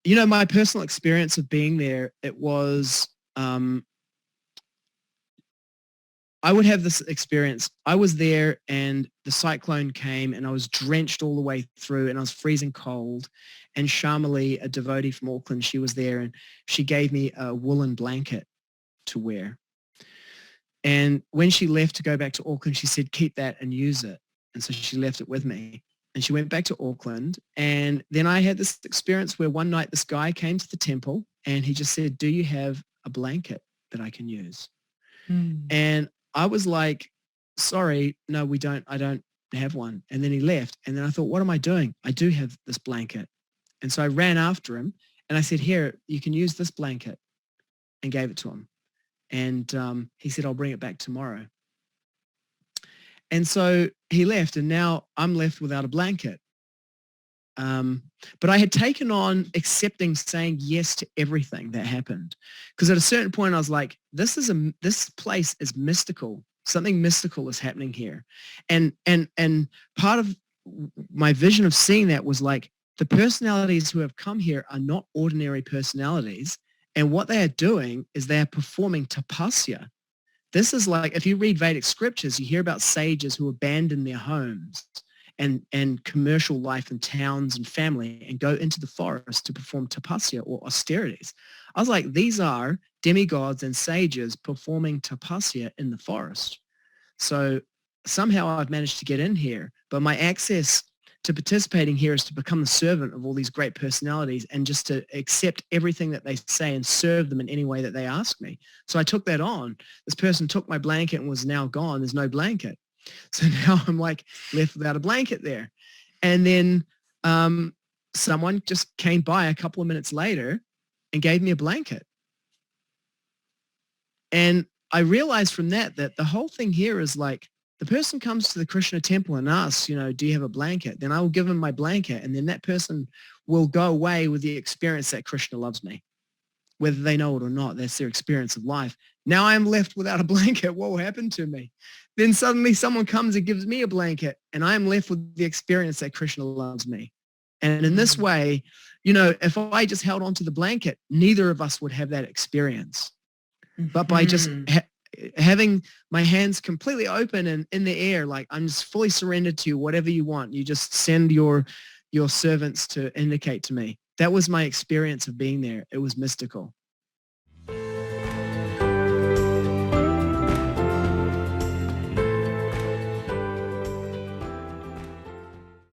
my personal experience of being there, it was, I would have this experience. I was there and the cyclone came and I was drenched all the way through and I was freezing cold. And Shamali, a devotee from Auckland, she was there and she gave me a woolen blanket to wear. And when she left to go back to Auckland, she said, keep that and use it. And so she left it with me. And she went back to Auckland. And then I had this experience where one night this guy came to the temple and he just said, do you have a blanket that I can use? And I was like, sorry, no, we don't. I don't have one. And then he left. And then I thought, what am I doing? I do have this blanket. And so I ran after him and I said, here, you can use this blanket, and gave it to him. And he said, I'll bring it back tomorrow. And so he left and now I'm left without a blanket. But I had taken on accepting, saying yes to everything that happened. Because at a certain point I was like, this place is mystical. Something mystical is happening here. And part of my vision of seeing that was like, the personalities who have come here are not ordinary personalities. And what they are doing is they are performing tapasya. This is like, if you read Vedic scriptures, you hear about sages who abandon their homes and commercial life and towns and family and go into the forest to perform tapasya or austerities. I was like, these are demigods and sages performing tapasya in the forest. So somehow I've managed to get in here, but my access to participating here is to become the servant of all these great personalities and just to accept everything that they say and serve them in any way that they ask me. So I took that on. This person took my blanket and was now gone. There's no blanket. So now I'm like left without a blanket there. And then someone just came by a couple of minutes later and gave me a blanket. And I realized from that the whole thing here is like, the person comes to the Krishna temple and asks, do you have a blanket? Then I will give them my blanket. And then that person will go away with the experience that Krishna loves me. Whether they know it or not, that's their experience of life. Now I'm left without a blanket. What will happen to me? Then suddenly someone comes and gives me a blanket and I'm left with the experience that Krishna loves me. And in this way, if I just held on to the blanket, neither of us would have that experience. But by just having my hands completely open and in the air, like I'm just fully surrendered to you, whatever you want. You just send your servants to indicate to me. That was my experience of being there. It was mystical.